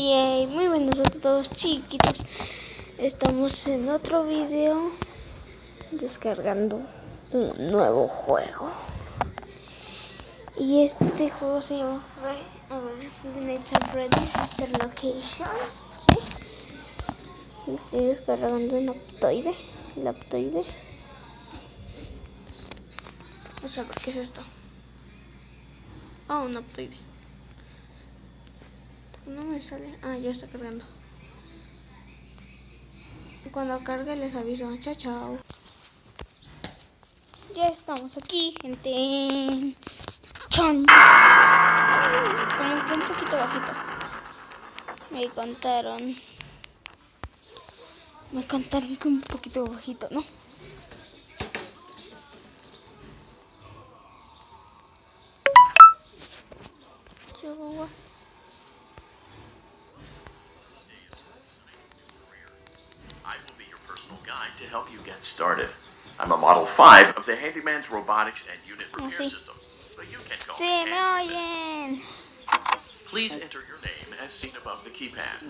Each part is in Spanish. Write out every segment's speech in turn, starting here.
Yay, muy buenos a todos chiquitos. Estamos en otro video descargando un nuevo juego. Y este juego se llama Five Nights at Freddy's Location. ¿Sí? Y estoy descargando un laptoide. Vamos a ver qué es esto. Un laptoide. No me sale. Ya está cargando. Cuando cargue les aviso. Chao, chao. Ya estamos aquí, gente. ¡Chon! Como que un poquito bajito. Me contaron que un poquito bajito, ¿no? Chihuahuas. I will be your personal guide to help you get started. I'm a Model 5 of the Handyman's Robotics and Unit Repair System, but you can call me me oyen. Please enter your name as seen above the keypad.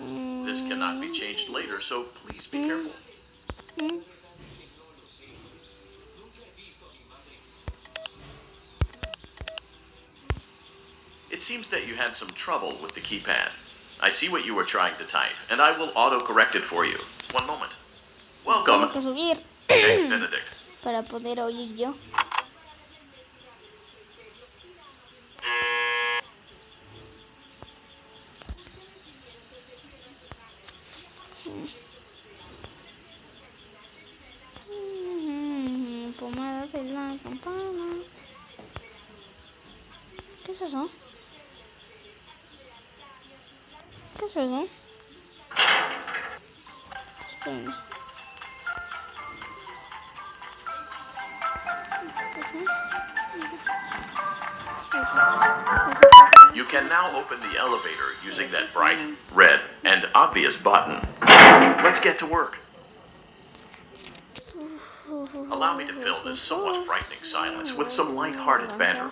This cannot be changed later, so please be careful. It seems that you had some trouble with the keypad. I see what you were trying to type, and I will auto-correct it for you. One moment. Welcome. Tengo que subir Thanks, Benedict. para poder oír yo. Pomada de la campana. ¿Qué es eso? ¿Qué es eso? Espérenme. You can now open the elevator using that bright, red, and obvious button. Let's get to work. Allow me to fill this somewhat frightening silence with some light-hearted banter.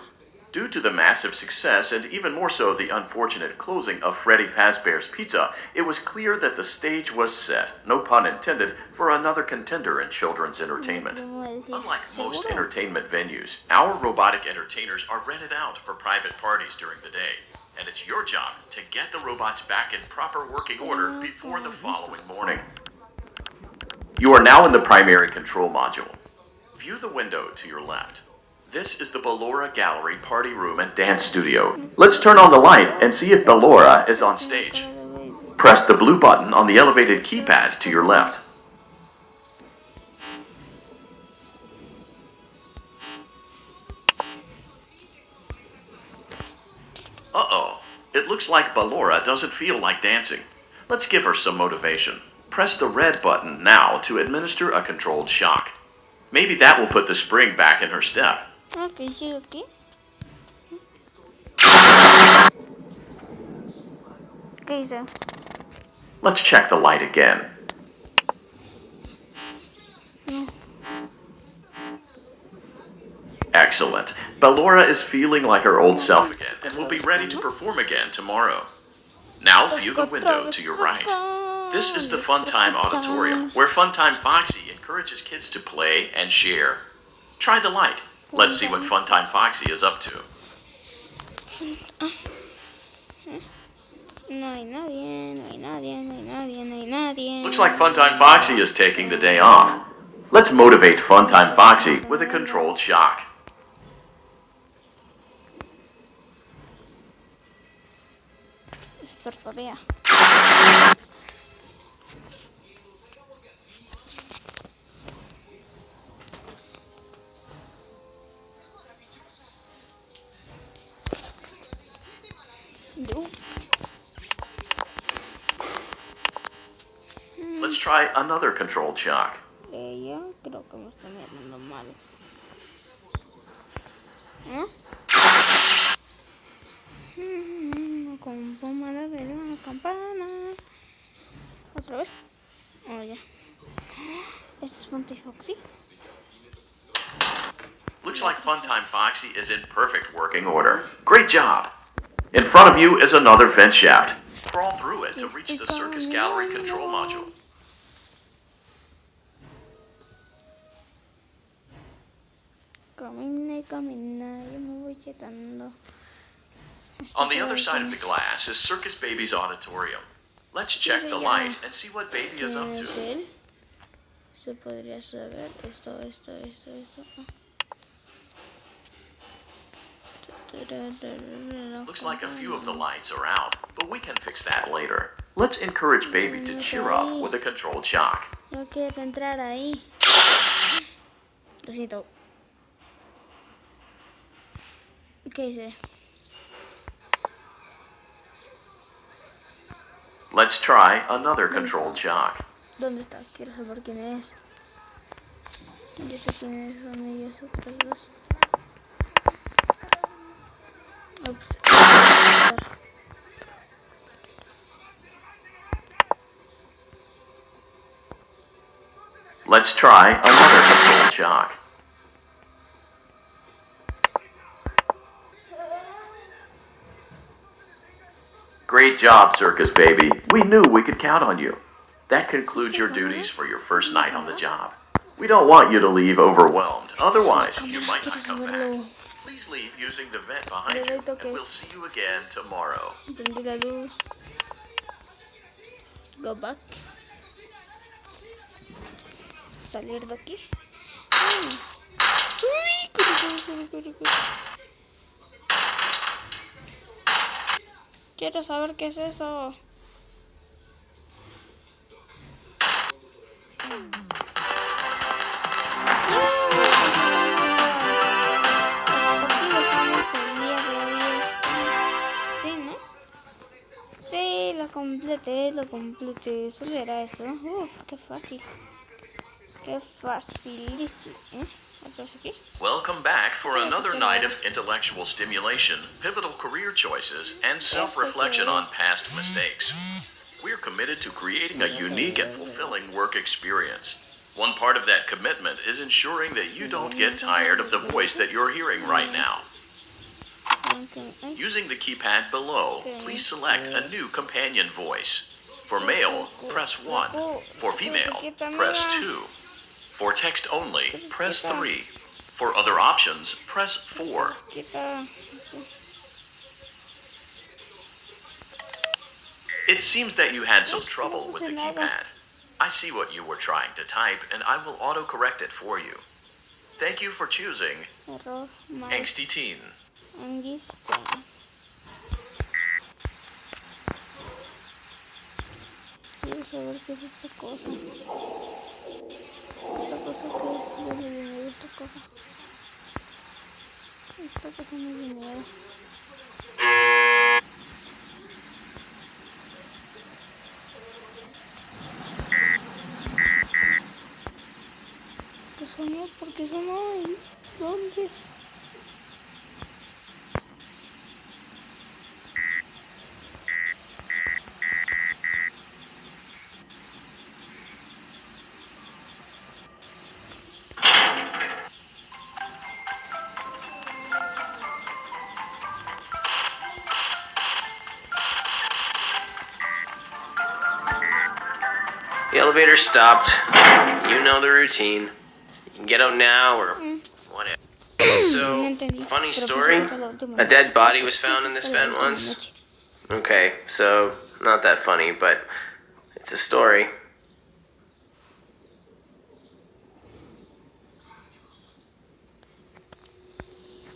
Due to the massive success, and even more so the unfortunate closing of Freddy Fazbear's Pizza, it was clear that the stage was set, no pun intended, for another contender in children's entertainment. Unlike most entertainment venues, our robotic entertainers are rented out for private parties during the day, and it's your job to get the robots back in proper working order before the following morning. You are now in the primary control module. View the window to your left. This is the Ballora Gallery Party Room and Dance Studio. Let's turn on the light and see if Ballora is on stage. Press the blue button on the elevated keypad to your left. Uh-oh. It looks like Ballora doesn't feel like dancing. Let's give her some motivation. Press the red button now to administer a controlled shock. Maybe that will put the spring back in her step. Ok, sigo aquí. ¿Qué hice? Let's check the light again. Excellent. Ballora is feeling like her old self again and will be ready to perform again tomorrow. Now view the window to your right. This is the Funtime Auditorium, where Funtime Foxy encourages kids to play and share. Try the light. Let's see what Funtime Foxy is up to. No hay nadie. Looks like Funtime Foxy is taking the day off. Let's motivate Funtime Foxy with a controlled shock. Perfodea. Let's try another controlled shock. Ella creo que me está mirando mal. Con pomada de la campana. Otra vez. Ya. Este es Funtime Foxy. Looks like Funtime Foxy is in perfect working order. Great job. In front of you is another vent shaft. Crawl through it to reach the circus gallery control module. Camina, yo me voy chetando. On the other side of the glass is Circus Baby's auditorium. Let's check the light and see what Baby is up to. Se podría saber esto. Looks like a few of the lights are out, but we can fix that later. Let's encourage Baby to cheer up with a controlled shock. No quiero entrar ahí. Lo siento. ¿Qué hice? Let's try another controlled shock. ¿Dónde está? Quiero saber quién es. Yo sé quiénes son ellos otros. Ups. Let's try another controlled shock. Great job, Circus Baby. We knew we could count on you. That concludes your duties for your first night on the job. We don't want you to leave overwhelmed, otherwise you might not come back. Please leave using the vent behind you, and we'll see you again tomorrow. Prendí la luz. Go back. Salir de aquí. Corre. Quiero saber qué es eso. Sí, ¿no? Sí, lo completé. Solo era esto. Qué fácil. Qué facilísimo. ¿Otra vez aquí? Welcome back for another night of intellectual stimulation, pivotal career choices, and self-reflection on past mistakes. We're committed to creating a unique and fulfilling work experience. One part of that commitment is ensuring that you don't get tired of the voice that you're hearing right now. Using the keypad below, please select a new companion voice. For male, press 1. For female, press 2. For text only, press 3. For other options, press 4. It seems that you had some trouble with the keypad. I see what you were trying to type, and I will autocorrect it for you. Thank you for choosing Angsty Teen. Quiero saber qué es esta cosa. Esta cosa que es, yo le di miedo a esta cosa. Esta cosa me dio miedo. ¿Qué sonó? ¿Por qué sonó ahí? ¿Dónde? The elevator stopped. You know the routine. You can get out now or whatever. So, funny story. A dead body was found in this vent once. Okay, so not that funny, but it's a story.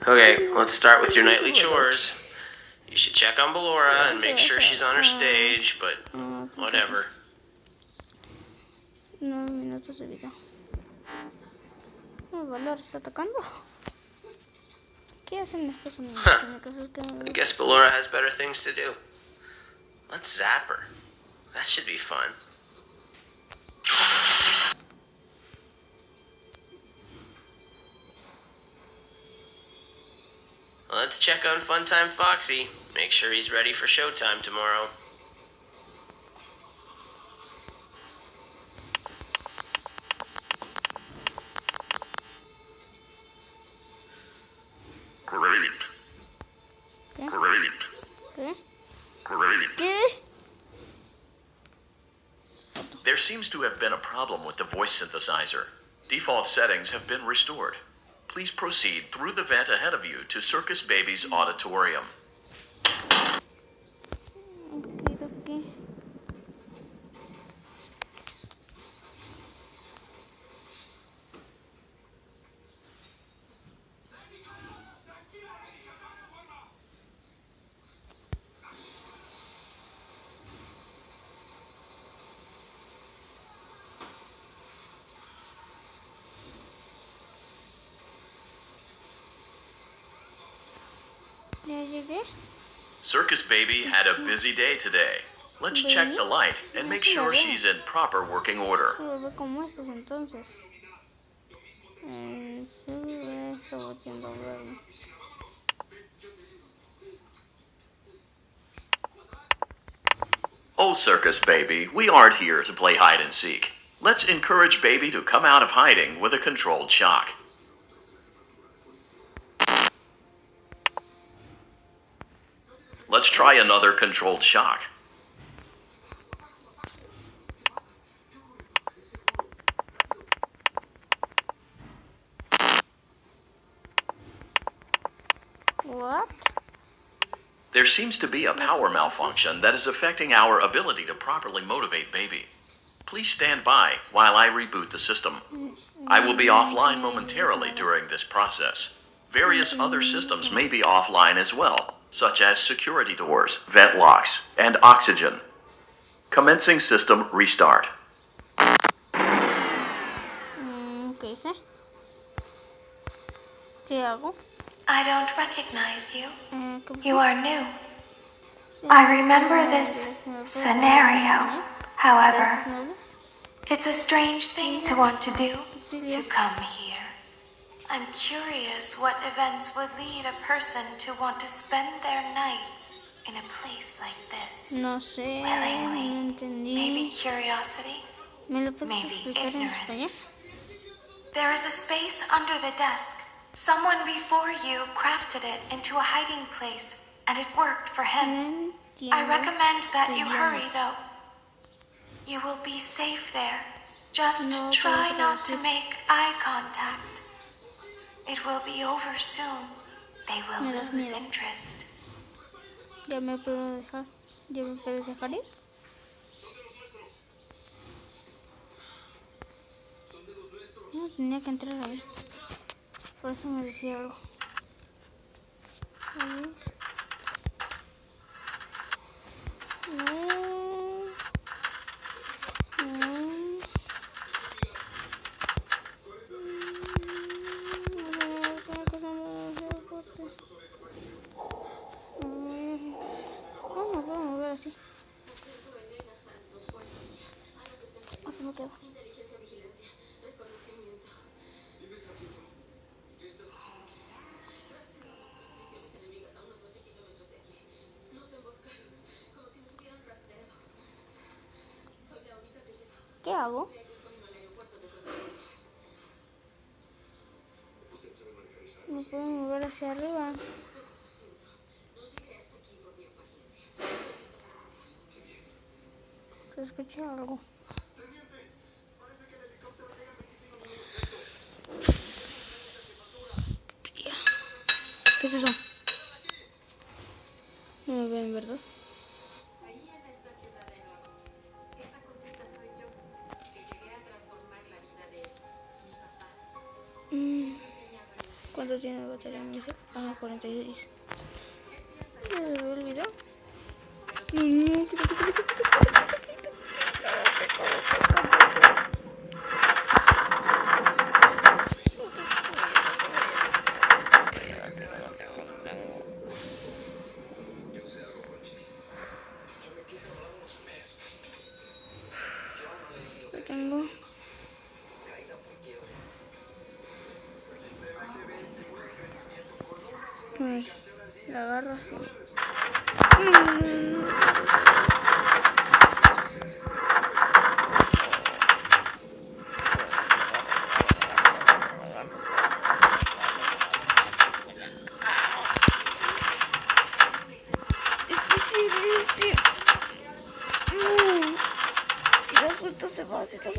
Okay, let's start with your nightly chores. You should check on Ballora and make sure she's on her stage, but whatever. No, minutos de vida. No, Valor está atacando. ¿Qué hacen estos niños? I guess Ballora has better things to do. Let's zap her. That should be fun. Let's check on Funtime Foxy. Make sure he's ready for showtime tomorrow. Great. ¿Qué? Great. ¿Qué? There seems to have been a problem with the voice synthesizer. Default settings have been restored. Please proceed through the vent ahead of you to Circus Baby's auditorium. Ok. Ya llegué. Circus Baby had a busy day today. Let's check the light and make sure she's in proper working order. Solo ve como estos entonces. Eso haciendo verme. Oh, Circus Baby, we aren't here to play hide and seek. Let's encourage Baby to come out of hiding with a controlled shock. Let's try another controlled shock. What? There seems to be a power malfunction that is affecting our ability to properly motivate Baby. Please stand by while I reboot the system. I will be offline momentarily during this process. Various other systems may be offline as well, such as security doors, vent locks, and oxygen. Commencing system restart. ¿Qué hice? ¿Qué hago? I don't recognize you. ¿Qué You are new. I remember this scenario. However, it's a strange thing to want to do, to come here. I'm curious what events would lead a person to want to spend their nights in a place like this. No sé. Willingly. No entendí. Maybe curiosity, ¿Me lo puedes maybe explicar en español? ignorance. There is a space under the desk. Someone before you crafted it into a hiding place, and it worked for him. I recommend that you hurry, though. You will be safe there. Just try not to make eye contact. It will be over soon. They will lose interest. ¿Ya me puedo dejar? ¿Ya me puedes dejar ir? No, tenía que entrar ahí. Por eso me decía algo. A ver. No me puedo mover así. Aquí me quedo. ¿Qué hago? Me puedo mover hacia arriba. Se escucha algo. ¿Qué es eso? No me ven, ¿verdad? ¿Cuánto tiene la batería? Me dice, 46. ¿Me lo olvidó? Lo tengo. La agarro así. Si lo Esto se va, se va.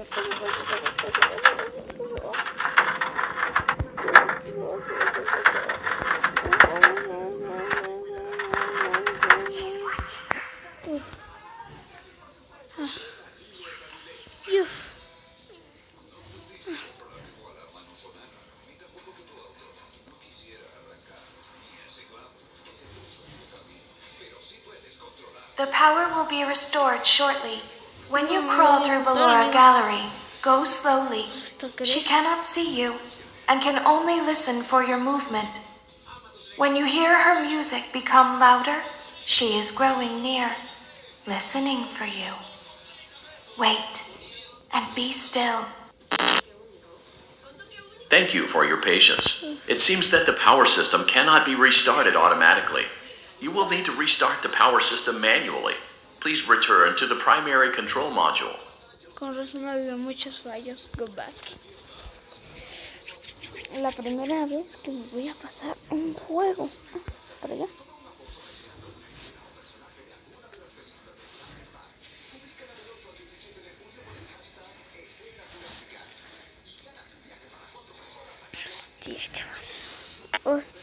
The power will be restored shortly. When you crawl through Ballora Gallery, go slowly. She cannot see you and can only listen for your movement. When you hear her music become louder, she is growing near, listening for you. Wait and be still. Thank you for your patience. It seems that the power system cannot be restarted automatically. You will need to restart the power system manually. Please return to the primary control module. Con razón había muchos fallos. Go back. La primera vez que me voy a pasar un juego. Para allá.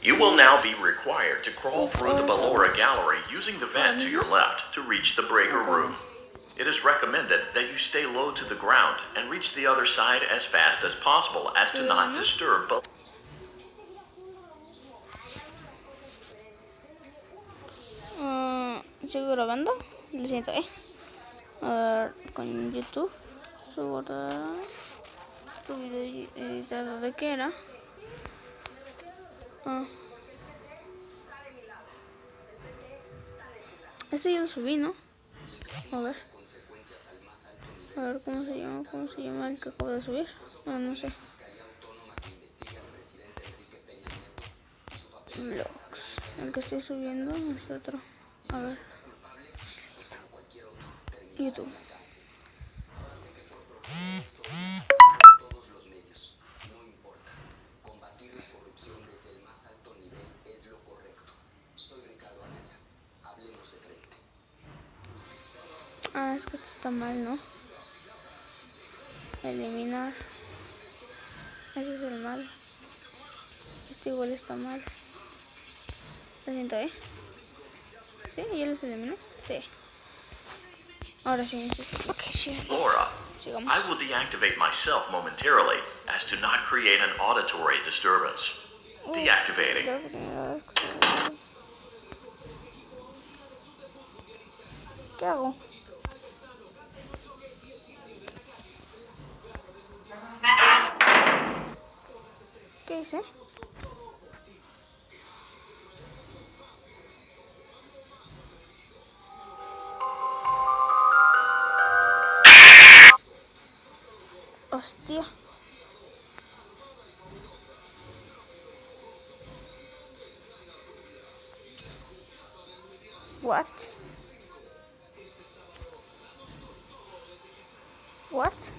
You will now be required to crawl through the Ballora Gallery using the vent to your left to reach the breaker room. It is recommended that you stay low to the ground and reach the other side as fast as possible as to not disturb. Sigo grabando. Lo siento, A ver, con YouTube. Subo tu video editado de qué era. Este yo lo subí, ¿no? A ver cómo se llama el que acabo de subir. No sé. Vlogs. El que estoy subiendo es otro. A ver. YouTube. Es que esto está mal, ¿no? Eliminar. Ese es el mal. Este igual está mal. Lo siento, ¿Sí? ¿Ya los eliminé? Sí. Ahora sí necesito location. Laura, Sigamos. I will deactivate myself momentarily as to not create an auditory disturbance. Deactivating. ¿Qué hago? ¿Qué hice? Hostia. What? What?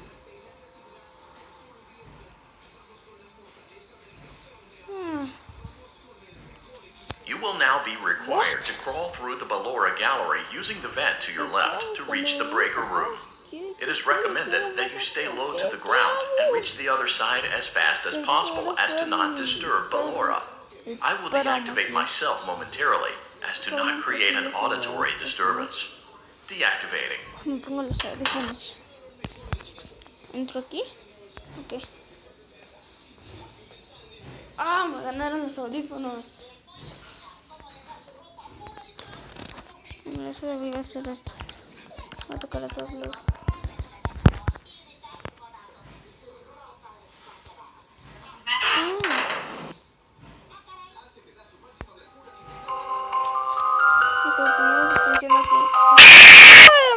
You will now be required to crawl through the Ballora Gallery using the vent to your left to reach the breaker room. It is recommended that you stay low to the ground and reach the other side as fast as possible as to not disturb Ballora. I will deactivate myself momentarily as to not create an auditory disturbance. Deactivating. Me pongo los audífonos. ¿Entro aquí? Ok. Me ganaron los audífonos. Mira, eso debía hacer esto. Voy a tocar a todos lados.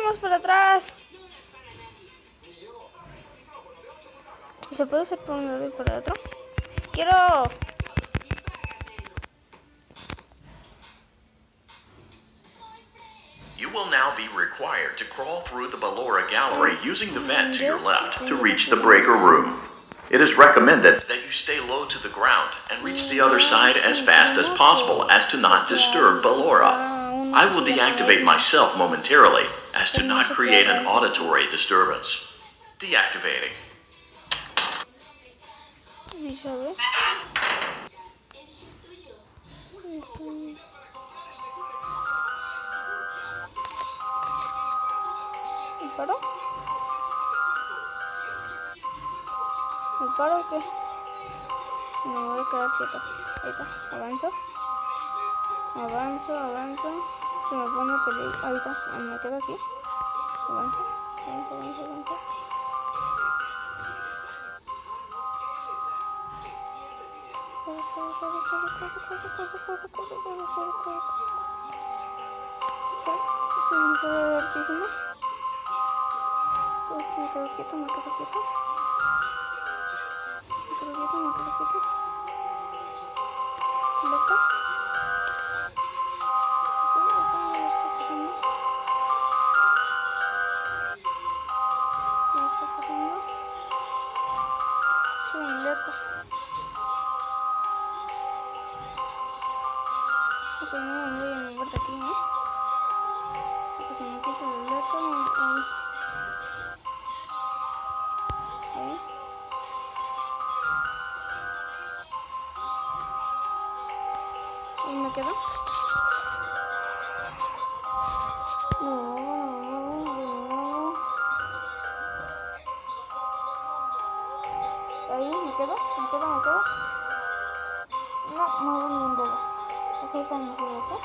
Vamos para atrás. ¿Se puede hacer por un lado y por el otro? ¡Quiero! You will now be required to crawl through the Ballora Gallery using the vent to your left to reach the breaker room. It is recommended that you stay low to the ground and reach the other side as fast as possible as to not disturb Ballora. I will deactivate myself momentarily as to not create an auditory disturbance. Deactivating. Y sabe. ¿Me paro? ¿Me paro o qué? Me voy a quedar quieto. Ahí está. Avanzo. Avanzo. Se me pone peligro. Ahí está. Me quedo aquí. Avanzo. Se me sale hartísimo. Me quedo quieto. ¿Listo? ¿Qué está pasando? Soy alerta. Ok, no me voy a mover de aquí, hasta que se me quite la alerta. Ahí. Ahí me quedo. No. Ahí me quedo. No muevo ni un dedo. Aquí está mi juguete.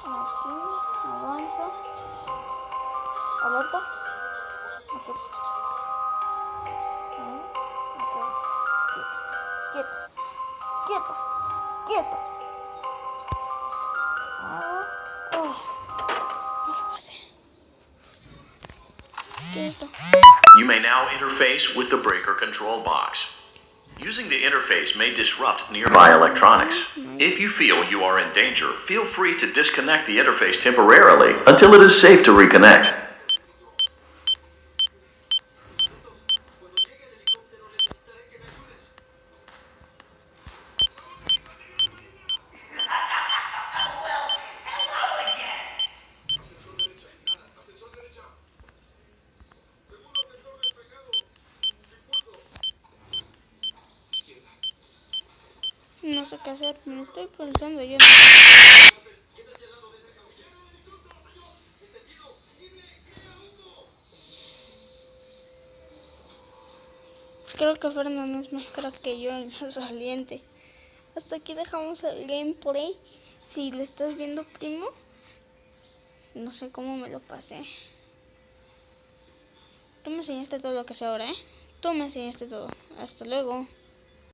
Aquí, avanzo. Alerta. Aquí. Quieto. ¿Qué es esto? You may now interface with the breaker control box. Using the interface may disrupt nearby electronics. If you feel you are in danger, feel free to disconnect the interface temporarily until it is safe to reconnect. No sé qué hacer, me estoy pulsando yo. Creo que Fernando es más crack que yo en el saliente. Hasta aquí dejamos el gameplay. Si lo estás viendo, primo, no sé cómo me lo pasé. Tú me enseñaste todo lo que sé ahora, Tú me enseñaste todo. Hasta luego.